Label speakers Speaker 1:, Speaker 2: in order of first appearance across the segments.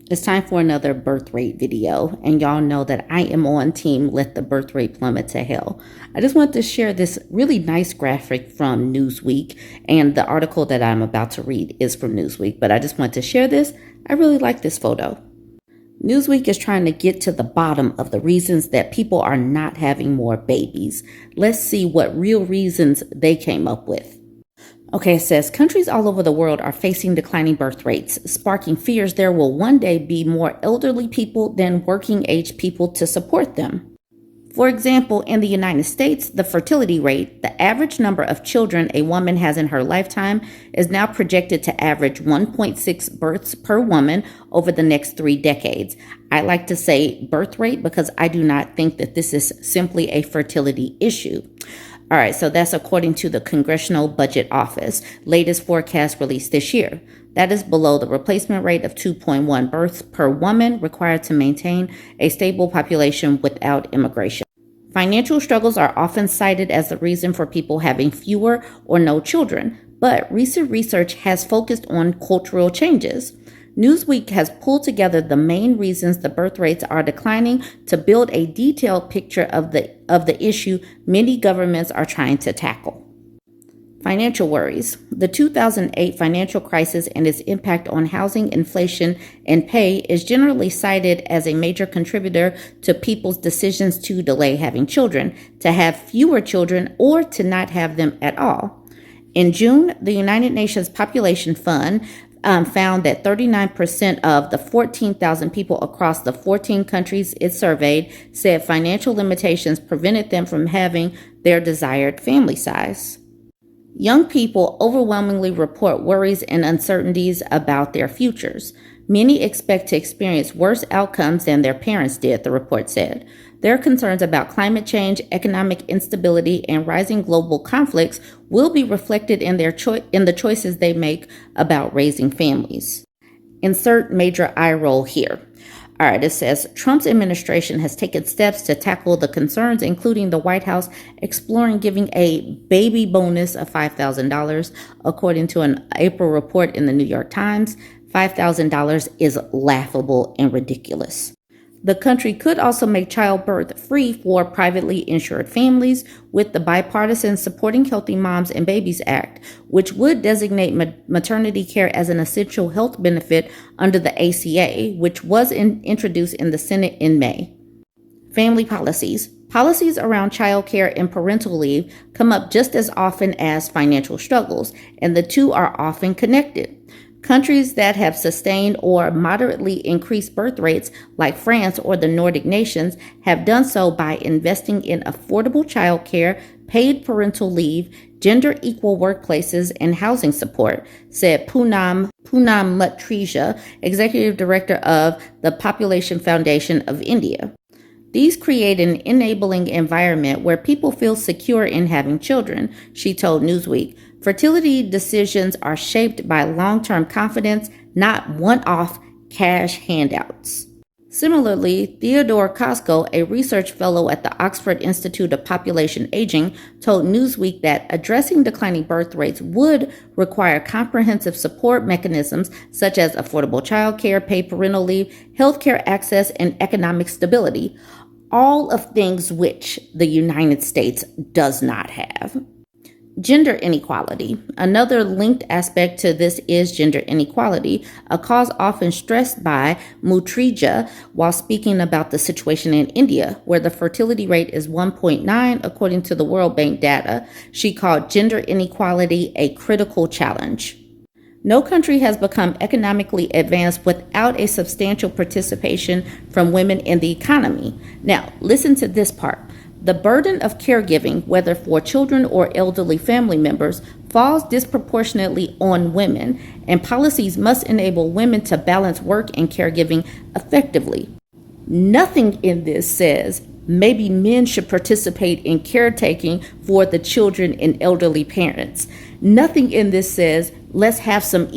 Speaker 1: It's time for another birth rate video, and y'all know that I am on team let the birth rate plummet to hell. I just want to share this really nice graphic from Newsweek, and the article that I'm about to read is from Newsweek, but I just want to share this. I really like this photo. Newsweek is trying to get to the bottom of the reasons that people are not having more babies. Let's see what real reasons they came up with. Okay, it says countries all over the world are facing declining birth rates, sparking fears there will one day be more elderly people than working age people to support them. For example, in the United States, the fertility rate, the average number of children a woman has in her lifetime, is now projected to average 1.6 births per woman over the next 3 decades. I like to say birth rate because I do not think that this is simply a fertility issue. All right, so that's according to the Congressional Budget Office, latest forecast released this year. That is below the replacement rate of 2.1 births per woman required to maintain a stable population without immigration. Financial struggles are often cited as the reason for people having fewer or no children, but recent research has focused on cultural changes. Newsweek has pulled together the main reasons the birth rates are declining to build a detailed picture of the issue many governments are trying to tackle. Financial worries. The 2008 financial crisis and its impact on housing, inflation, and pay is generally cited as a major contributor to people's decisions to delay having children, to have fewer children, or to not have them at all. In June, the United Nations Population Fund found that 39% of the 14,000 people across the 14 countries it surveyed said financial limitations prevented them from having their desired family size. Young people overwhelmingly report worries and uncertainties about their futures. Many expect to experience worse outcomes than their parents did, the report said. Their concerns about climate change, economic instability, and rising global conflicts will be reflected in the choices they make about raising families. Insert major eye roll here. All right, it says Trump's administration has taken steps to tackle the concerns, including the White House exploring giving a baby bonus of $5,000. According to an April report in the New York Times, $5,000 is laughable and ridiculous. The country could also make childbirth free for privately insured families with the bipartisan Supporting Healthy Moms and Babies Act, which would designate maternity care as an essential health benefit under the ACA, which was introduced in the Senate in May. Family policies. Policies around childcare and parental leave come up just as often as financial struggles, and the two are often connected. Countries that have sustained or moderately increased birth rates, like France or the Nordic nations, have done so by investing in affordable childcare, paid parental leave, gender-equal workplaces, and housing support, said Poonam Matrija, executive director of the Population Foundation of India. These create an enabling environment where people feel secure in having children, she told Newsweek. Fertility decisions are shaped by long-term confidence, not one-off cash handouts. Similarly, Theodore Cosco, a research fellow at the Oxford Institute of Population Aging, told Newsweek that addressing declining birth rates would require comprehensive support mechanisms such as affordable childcare, paid parental leave, healthcare access, and economic stability, all of things which the United States does not have. Gender inequality. Another linked aspect to this is gender inequality, a cause often stressed by Matrija while speaking about the situation in India, where the fertility rate is 1.9 according to the World Bank data. She called gender inequality a critical challenge. No country has become economically advanced without a substantial participation from women in the economy. Now, listen to this part. The burden of caregiving, whether for children or elderly family members, falls disproportionately on women, and policies must enable women to balance work and caregiving effectively. Nothing in this says maybe men should participate in caretaking for the children and elderly parents. Nothing in this says let's have some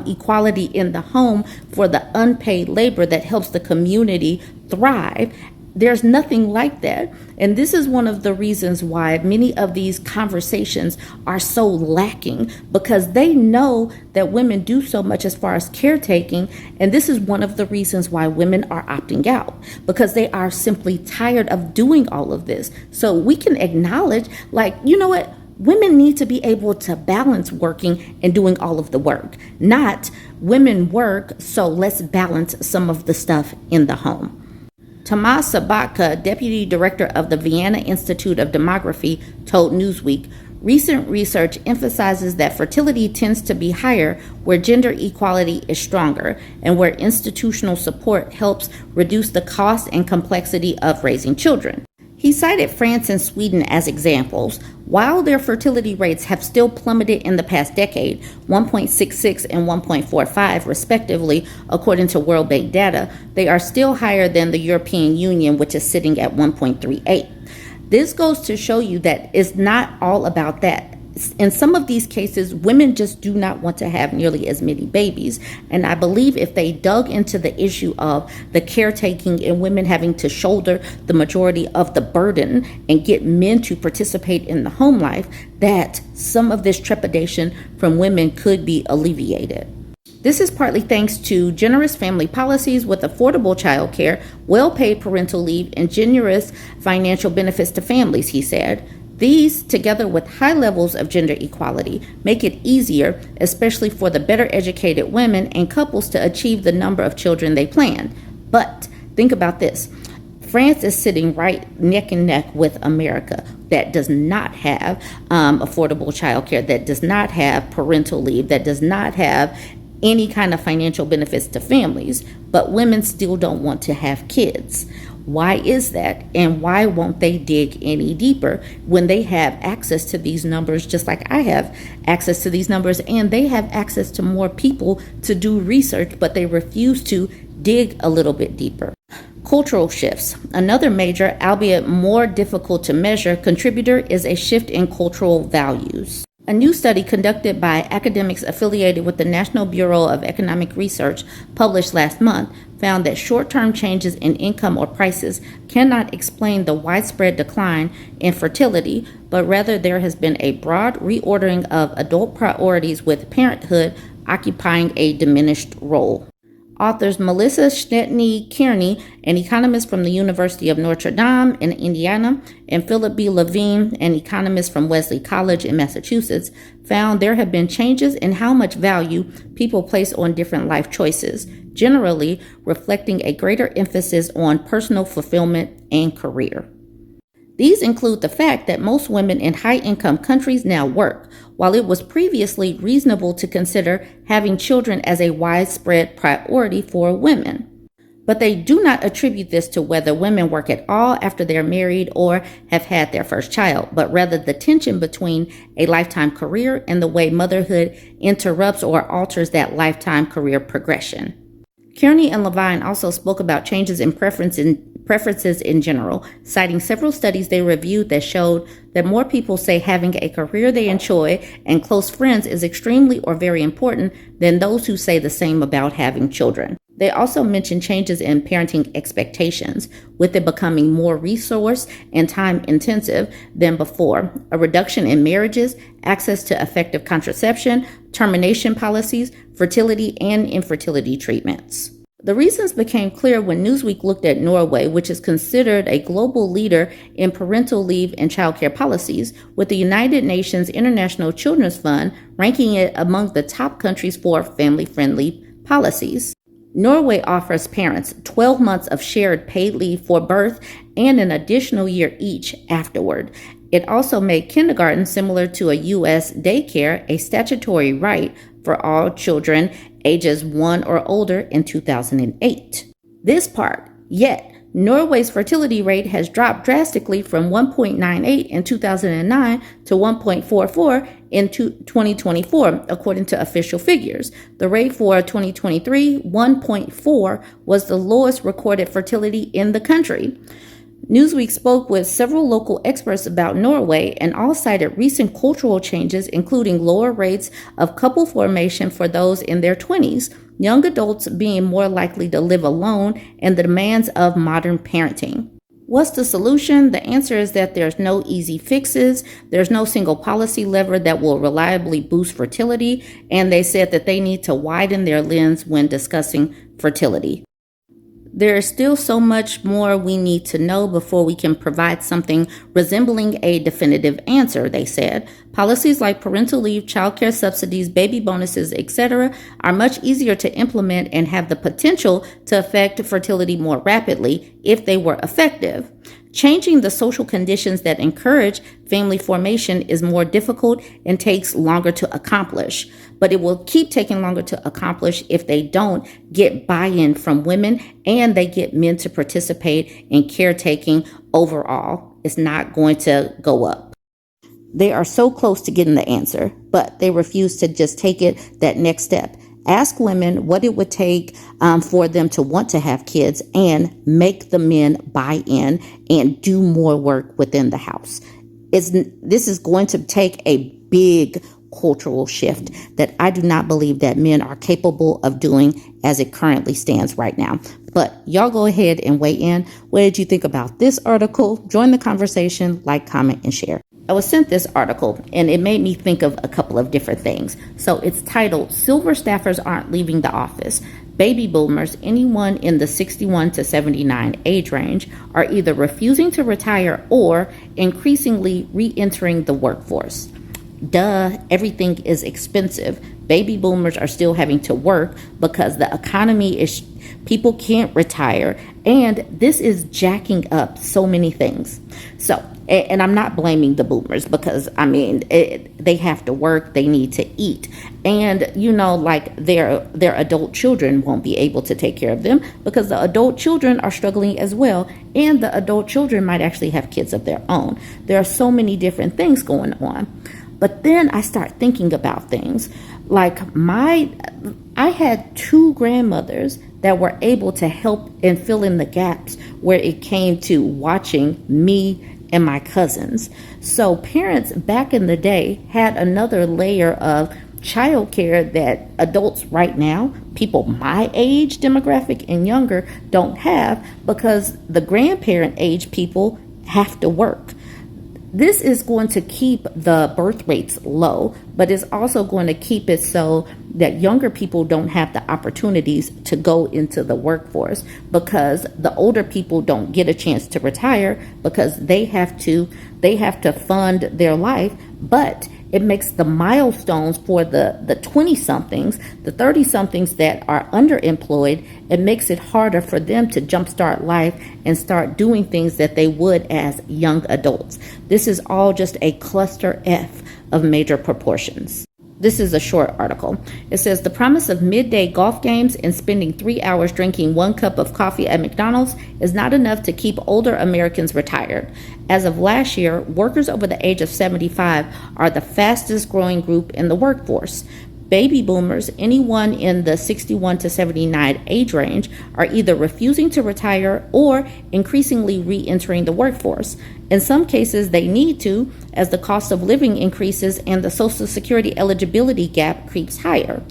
Speaker 1: equality in the home for the unpaid labor that helps the community thrive. There's nothing like that. And this is one of the reasons why many of these conversations are so lacking, because they know that women do so much as far as caretaking. And this is one of the reasons why women are opting out, because they are simply tired of doing all of this. So we can acknowledge, like, you know what? Women need to be able to balance working and doing all of the work, not women work, so let's balance some of the stuff in the home. Tomas Sabatka, deputy director of the Vienna Institute of Demography, told Newsweek, recent research emphasizes that fertility tends to be higher where gender equality is stronger and where institutional support helps reduce the cost and complexity of raising children. He cited France and Sweden as examples. While their fertility rates have still plummeted in the past decade, 1.66 and 1.45 respectively, according to World Bank data, they are still higher than the European Union, which is sitting at 1.38. This goes to show you that it's not all about that. In some of these cases, women just do not want to have nearly as many babies. And I believe if they dug into the issue of the caretaking and women having to shoulder the majority of the burden and get men to participate in the home life, that some of this trepidation from women could be alleviated. This is partly thanks to generous family policies with affordable childcare, well-paid parental leave, and generous financial benefits to families, he said. These, together with high levels of gender equality, make it easier, especially for the better educated women and couples, to achieve the number of children they plan. But think about this. France is sitting right neck and neck with America that does not have affordable childcare, that does not have parental leave, that does not have any kind of financial benefits to families, but women still don't want to have kids. Why is that? And why won't they dig any deeper when they have access to these numbers, just like I have access to these numbers, and they have access to more people to do research, but they refuse to dig a little bit deeper? Cultural shifts. Another major, albeit more difficult to measure, contributor is a shift in cultural values. A new study conducted by academics affiliated with the National Bureau of Economic Research, published last month, found that short-term changes in income or prices cannot explain the widespread decline in fertility, but rather there has been a broad reordering of adult priorities, with parenthood occupying a diminished role. Authors Melissa Schnetny-Kearney, an economist from the University of Notre Dame in Indiana, and Philip B. Levine, an economist from Wesley College in Massachusetts, found there have been changes in how much value people place on different life choices, generally reflecting a greater emphasis on personal fulfillment and career. These include the fact that most women in high-income countries now work, while it was previously reasonable to consider having children as a widespread priority for women. But they do not attribute this to whether women work at all after they're married or have had their first child, but rather the tension between a lifetime career and the way motherhood interrupts or alters that lifetime career progression. Kearney and Levine also spoke about changes in preferences in general, citing several studies they reviewed that showed that more people say having a career they enjoy and close friends is extremely or very important than those who say the same about having children. They also mentioned changes in parenting expectations, with it becoming more resource and time intensive than before, a reduction in marriages, access to effective contraception, termination policies, fertility and infertility treatments. The reasons became clear when Newsweek looked at Norway, which is considered a global leader in parental leave and childcare policies, with the United Nations International Children's Fund ranking it among the top countries for family-friendly policies. Norway offers parents 12 months of shared paid leave for birth and an additional year each afterward. It also made kindergarten, similar to a U.S. daycare, a statutory right for all children ages 1 or older in 2008. This part, yet, Norway's fertility rate has dropped drastically from 1.98 in 2009 to 1.44 in 2024, according to official figures. The rate for 2023, 1.4, was the lowest recorded fertility in the country. Newsweek spoke with several local experts about Norway, and all cited recent cultural changes, including lower rates of couple formation for those in their 20s, young adults being more likely to live alone, and the demands of modern parenting. What's the solution? The answer is that there's no easy fixes. There's no single policy lever that will reliably boost fertility. And they said that they need to widen their lens when discussing fertility. There is still so much more we need to know before we can provide something resembling a definitive answer, they said. Policies like parental leave, childcare subsidies, baby bonuses, etc. are much easier to implement and have the potential to affect fertility more rapidly if they were effective. Changing the social conditions that encourage family formation is more difficult and takes longer to accomplish, but it will keep taking longer to accomplish if they don't get buy-in from women and they get men to participate in caretaking overall. It's not going to go up. They are so close to getting the answer, but they refuse to just take it that next step. Ask women what it would take for them to want to have kids and make the men buy in and do more work within the house. This is going to take a big cultural shift that I do not believe that men are capable of doing as it currently stands right now. But y'all go ahead and weigh in. What did you think about this article? Join the conversation, like, comment, and share. I was sent this article and it made me think of a couple of different things. So it's titled, Silver Staffers Aren't Leaving the Office. Baby boomers, anyone in the 61 to 79 age range, are either refusing to retire or increasingly re-entering the workforce. Duh, everything is expensive. Baby boomers are still having to work because the economy is, people can't retire, and this is jacking up so many things. So, and I'm not blaming the boomers because, I mean, they have to work, they need to eat. And, you know, like their adult children won't be able to take care of them because the adult children are struggling as well. And the adult children might actually have kids of their own. There are so many different things going on. But then I start thinking about things like I had two grandmothers that were able to help and fill in the gaps where it came to watching me and my cousins. So parents back in the day had another layer of childcare that adults right now, people my age demographic and younger, don't have because the grandparent age people have to work. This is going to keep the birth rates low, but it's also going to keep it so that younger people don't have the opportunities to go into the workforce because the older people don't get a chance to retire because they have to fund their life. But it makes the milestones for the 20-somethings, the 30-somethings that are underemployed, it makes it harder for them to jumpstart life and start doing things that they would as young adults. This is all just a cluster F of major proportions. This is a short article. It says the promise of midday golf games and spending 3 hours drinking 1 cup of coffee at McDonald's is not enough to keep older Americans retired. As of last year, workers over the age of 75 are the fastest growing group in the workforce. Baby boomers, anyone in the 61 to 79 age range, are either refusing to retire or increasingly re-entering the workforce. In some cases, they need to, as the cost of living increases and the Social Security eligibility gap creeps higher.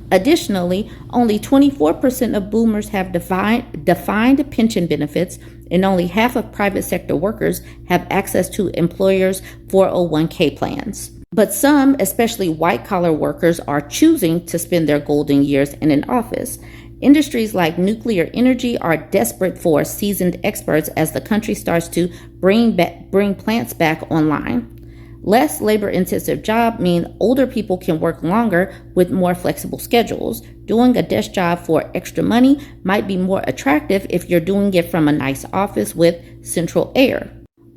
Speaker 1: Additionally, only 24% of boomers have defined pension benefits, and only half of private sector workers have access to employers' 401k plans. But some, especially white-collar workers, are choosing to spend their golden years in an office. Industries like nuclear energy are desperate for seasoned experts as the country starts to bring plants back online. Less labor-intensive jobs mean older people can work longer with more flexible schedules. Doing a desk job for extra money might be more attractive if you're doing it from a nice office with central air.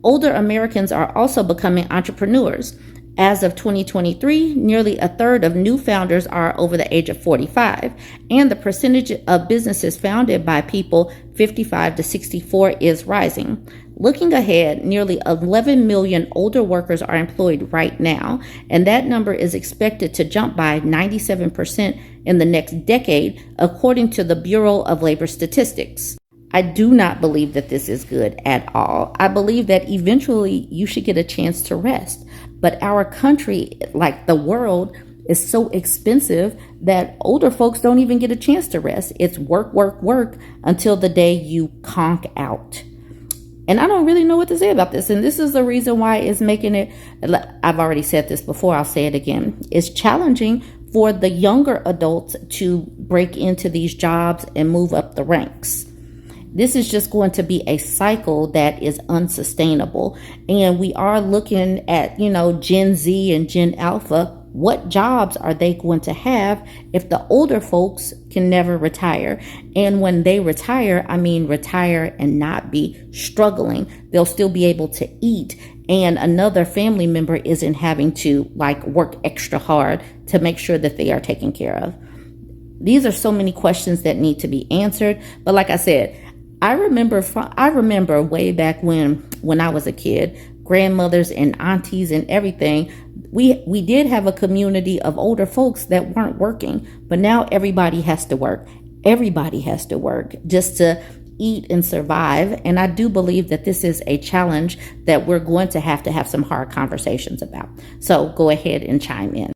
Speaker 1: Older Americans are also becoming entrepreneurs. As of 2023, nearly a third of new founders are over the age of 45, and the percentage of businesses founded by people 55 to 64 is rising. Looking ahead, nearly 11 million older workers are employed right now, and that number is expected to jump by 97% in the next decade, according to the Bureau of Labor Statistics. I do not believe that this is good at all. I believe that eventually you should get a chance to rest. But our country, like the world, is so expensive that older folks don't even get a chance to rest. It's work, work, work until the day you conk out. And I don't really know what to say about this. And this is the reason why it's making it, I've already said this before, I'll say it again. It's challenging for the younger adults to break into these jobs and move up the ranks. This is just going to be a cycle that is unsustainable. And we are looking at, Gen Z and Gen Alpha. What jobs are they going to have if the older folks can never retire? And when they retire, I mean retire and not be struggling. They'll still be able to eat, and another family member isn't having to work extra hard to make sure that they are taken care of. These are so many questions that need to be answered. But like I said, I remember way back when I was a kid, grandmothers and aunties and everything. We did have a community of older folks that weren't working, but now everybody has to work. Everybody has to work just to eat and survive. And I do believe that this is a challenge that we're going to have some hard conversations about. So go ahead and chime in.